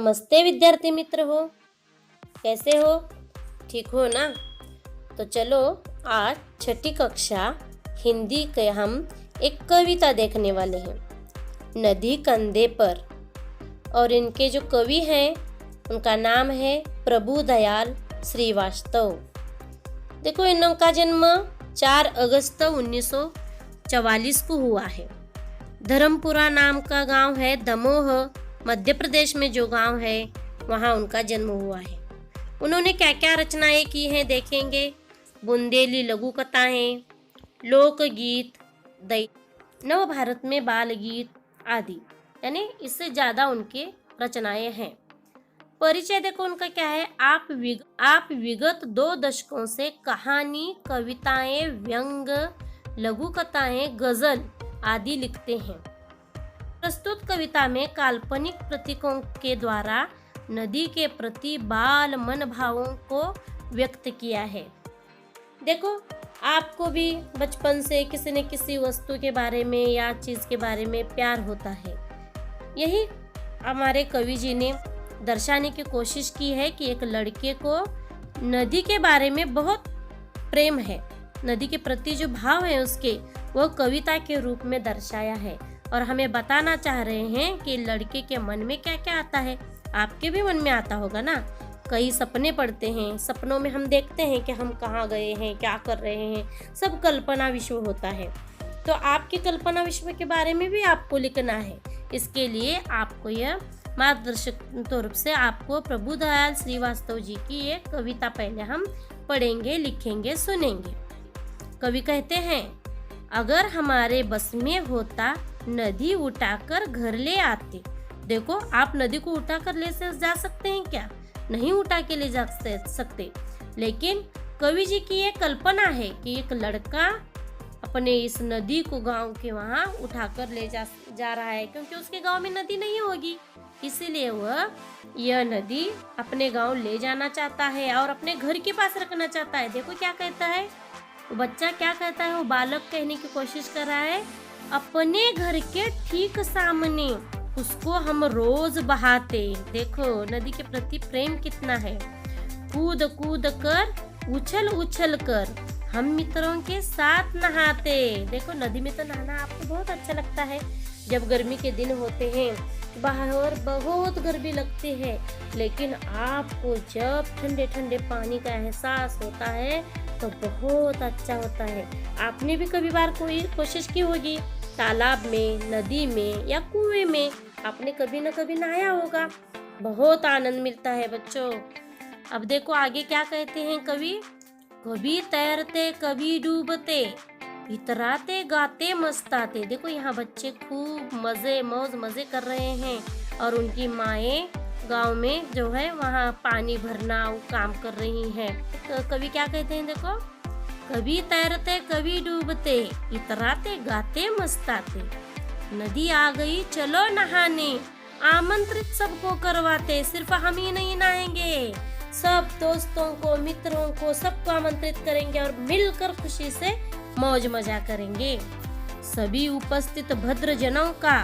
नमस्ते विद्यार्थी मित्र हो, कैसे हो? ठीक हो ना? तो चलो आज छठी कक्षा हिंदी के हम एक कविता देखने वाले हैं, नदी कंधे पर। और इनके जो कवि हैं उनका नाम है प्रभुदयाल श्रीवास्तव। देखो, इनका जन्म 4 अगस्त 1944 को हुआ है। धर्मपुरा नाम का गांव है, दमोह मध्य प्रदेश में जो गांव है वहाँ उनका जन्म हुआ है। उन्होंने क्या क्या रचनाएं की हैं देखेंगे। बुंदेली लघु कथाएं, लोकगीत, नव भारत में बाल गीत आदि, यानी इससे ज़्यादा उनके रचनाएं हैं। परिचय देखो उनका क्या है। आप विगत 2 दशकों से कहानी, कविताएं, व्यंग, लघु कथाएं, गजल आदि लिखते हैं। प्रस्तुत कविता में काल्पनिक प्रतीकों के द्वारा नदी के प्रति बाल मन भावों को व्यक्त किया है। देखो, आपको भी बचपन से किसी न किसी वस्तु के बारे में या चीज के बारे में प्यार होता है। यही हमारे कवि जी ने दर्शाने की कोशिश की है कि एक लड़के को नदी के बारे में बहुत प्रेम है, नदी के प्रति जो भाव है उसके, वो कविता के रूप में दर्शाया है। और हमें बताना चाह रहे हैं कि लड़के के मन में क्या क्या आता है। आपके भी मन में आता होगा ना। कई सपने पड़ते हैं, सपनों में हम देखते हैं कि हम कहाँ गए हैं, क्या कर रहे हैं, सब कल्पना विश्व होता है। तो आपकी कल्पना विश्व के बारे में भी आपको लिखना है। इसके लिए आपको यह मार्गदर्शक रूप से आपको प्रभुदयाल श्रीवास्तव जी की ये कविता पहले हम पढ़ेंगे, लिखेंगे, सुनेंगे। कवि कहते हैं, अगर हमारे बस में होता नदी उठाकर घर ले आते। देखो, आप नदी को उठाकर ले से जा सकते हैं क्या? नहीं उठा के ले जा सकते। लेकिन कवि जी की ये कल्पना है कि एक लड़का अपने इस नदी को गांव के वहां उठाकर ले जा रहा है, क्योंकि उसके गांव में नदी नहीं होगी। इसीलिए वह यह नदी अपने गांव ले जाना चाहता है और अपने घर के पास रखना चाहता है। देखो क्या कहता है वो बच्चा, क्या कहता है वो बालक कहने की कोशिश कर रहा है। अपने घर के ठीक सामने उसको हम रोज बहाते। देखो नदी के प्रति प्रेम कितना है। कूद कूद कर, उछल उछल कर हम मित्रों के साथ नहाते। देखो, नदी में तो नहाना आपको बहुत अच्छा लगता है। जब गर्मी के दिन होते हैं, बाहर बहुत गर्मी लगती है, लेकिन आपको जब ठंडे ठंडे पानी का एहसास होता है तो बहुत अच्छा होता है। आपने भी कभी बार कोई कोशिश की होगी, तालाब में, नदी में या कुएं में आपने कभी न कभी नहाया होगा। बहुत आनंद मिलता है बच्चों। अब देखो आगे क्या कहते हैं कवि। कभी तैरते कभी डूबते, इतराते गाते मस्ताते। देखो यहाँ बच्चे खूब मौज मजे कर रहे हैं और उनकी माएँ गांव में जो है वहाँ पानी भरना वो काम कर रही हैं। तो कवि क्या कहते हैं देखो, कभी तैरते कभी डूबते, इतराते गाते मस्ताते, नदी आ गई चलो नहाने, आमंत्रित सबको करवाते। सिर्फ हम ही नहीं नहाएंगे, सब दोस्तों को, मित्रों को, सबको आमंत्रित करेंगे और मिलकर खुशी से मौज मजा करेंगे। सभी उपस्थित भद्र जनों का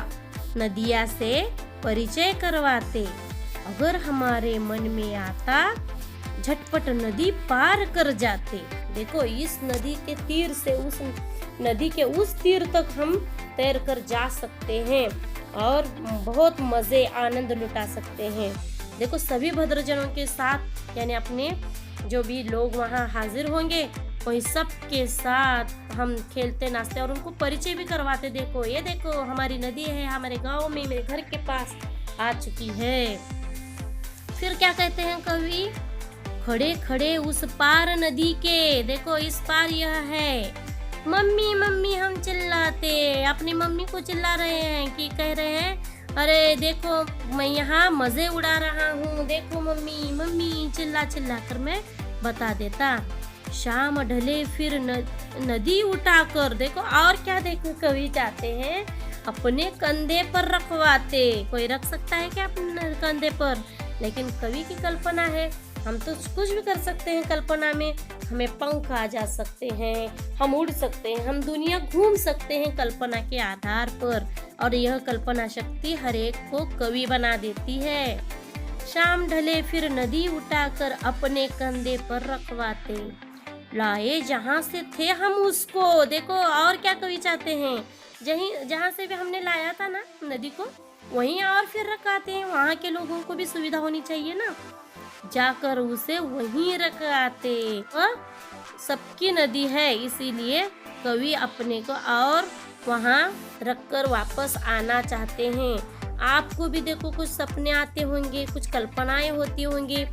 नदिया से परिचय करवाते। अगर हमारे मन में आता झटपट नदी पार कर जाते। देखो, इस नदी के तीर से उस नदी के उस तीर तक हम तैर कर जा सकते हैं और बहुत मजे आनंद लुटा सकते हैं। देखो, सभी भद्रजनों के साथ, यानी अपने जो भी लोग वहाँ हाजिर होंगे वही सब के साथ हम खेलते नाचते और उनको परिचय भी करवाते। देखो, ये देखो हमारी नदी है, हमारे गांव में, मेरे घर के पास आ चुकी है। फिर क्या कहते हैं कवि, खड़े खड़े उस पार नदी के। देखो, इस पार यह है। मम्मी मम्मी हम चिल्लाते, अपनी मम्मी को चिल्ला रहे हैं कि कह रहे हैं, अरे देखो मैं यहाँ मजे उड़ा रहा हूँ, देखो मम्मी मम्मी चिल्ला चिल्ला कर मैं बता देता। शाम ढले फिर नदी उठाकर। देखो और क्या देखो कवि चाहते हैं, अपने कंधे पर रखवाते। कोई रख सकता है क्या अपने कंधे पर? लेकिन कवि की कल्पना है, हम तो कुछ भी कर सकते हैं कल्पना में। हमें पंख आ जा सकते हैं, हम उड़ सकते हैं, हम दुनिया घूम सकते हैं कल्पना के आधार पर। और यह कल्पना शक्ति हर एक को कवि बना देती है। शाम ढले फिर नदी उठाकर अपने कंधे पर रखवाते। लाए जहाँ से थे हम उसको, देखो और क्या कवि चाहते हैं, जहाँ से भी हमने लाया था ना नदी को, वहीं और फिर रखाते हैं। वहाँ के लोगों को भी सुविधा होनी चाहिए ना, जाकर उसे वहीं रखाते। और सबकी नदी है, इसीलिए कवि अपने को और वहाँ रखकर वापस आना चाहते हैं। आपको भी देखो कुछ सपने आते होंगे, कुछ कल्पनाएं होती होंगी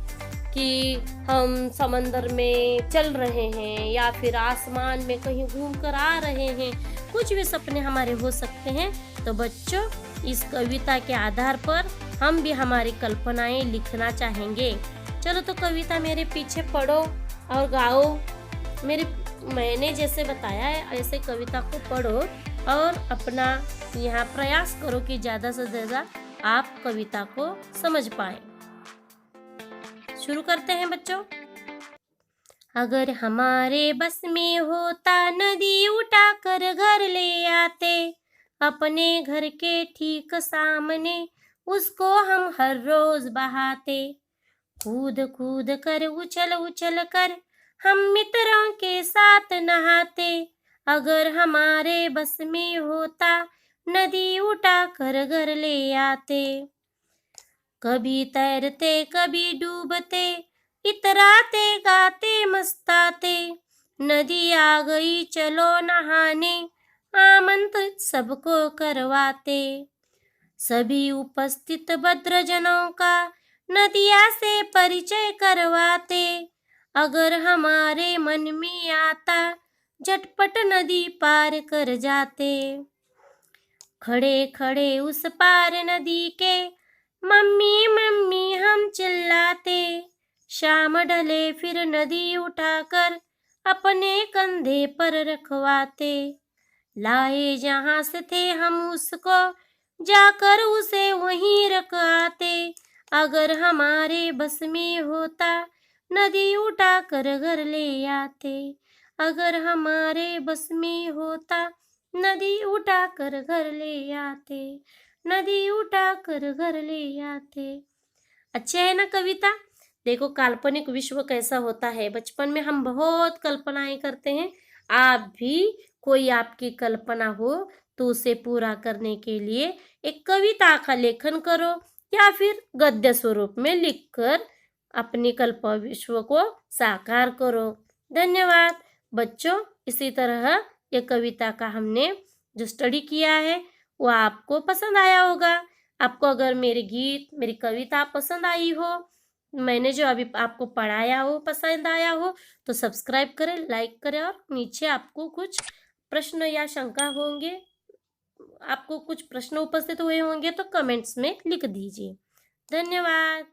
कि हम समंदर में चल रहे हैं या फिर आसमान में कहीं घूम कर आ रहे हैं, कुछ भी सपने हमारे हो सकते हैं। तो बच्चों, इस कविता के आधार पर हम भी हमारी कल्पनाएं लिखना चाहेंगे। चलो तो कविता मेरे पीछे पढ़ो और गाओ। मैंने जैसे बताया है ऐसे कविता को पढ़ो और अपना यहाँ प्रयास करो कि ज़्यादा से ज़्यादा आप कविता को समझ पाए। शुरू करते हैं बच्चों। अगर हमारे बस में होता नदी उठा कर घर ले आते, अपने घर के ठीक सामने उसको हम हर रोज बहाते। कूद कूद कर उछल उछल कर हम मित्रों के साथ नहाते। अगर हमारे बस में होता नदी उठा कर घर ले आते। कभी तैरते कभी डूबते, इतराते गाते मस्ताते। नदी आ गई चलो नहाने, आमंत्रित सबको करवाते। सभी उपस्थित भद्रजनों का नदिया से परिचय करवाते। अगर हमारे मन में आता झटपट नदी पार कर जाते। खड़े खड़े उस पार नदी के मम्मी मम्मी हम चिल्लाते। शाम ढले फिर नदी उठाकर अपने कंधे पर रखवाते। लाए जहाँ से थे हम उसको, जाकर उसे वहीं रख आते। अगर हमारे बस में होता नदी उठाकर घर ले आते। अगर हमारे बस में होता नदी उठाकर घर ले आते। नदी उठाकर घर ले आते। अच्छे है ना कविता। देखो काल्पनिक विश्व कैसा होता है। बचपन में हम बहुत कल्पनाएं करते हैं। आप भी कोई आपकी कल्पना हो तो उसे पूरा करने के लिए एक कविता का लेखन करो या फिर गद्य स्वरूप में लिखकर अपनी कल्पना विश्व को साकार करो। धन्यवाद बच्चों। इसी तरह ये कविता का हमने जो स्टडी किया है वो आपको पसंद आया होगा। आपको अगर मेरे गीत, मेरी कविता पसंद आई हो, मैंने जो अभी आपको पढ़ाया हो पसंद आया हो, तो सब्सक्राइब करें, लाइक करें और नीचे आपको कुछ प्रश्न या शंका होंगे, आपको कुछ प्रश्न उपस्थित हुए होंगे तो कमेंट्स में लिख दीजिए। धन्यवाद।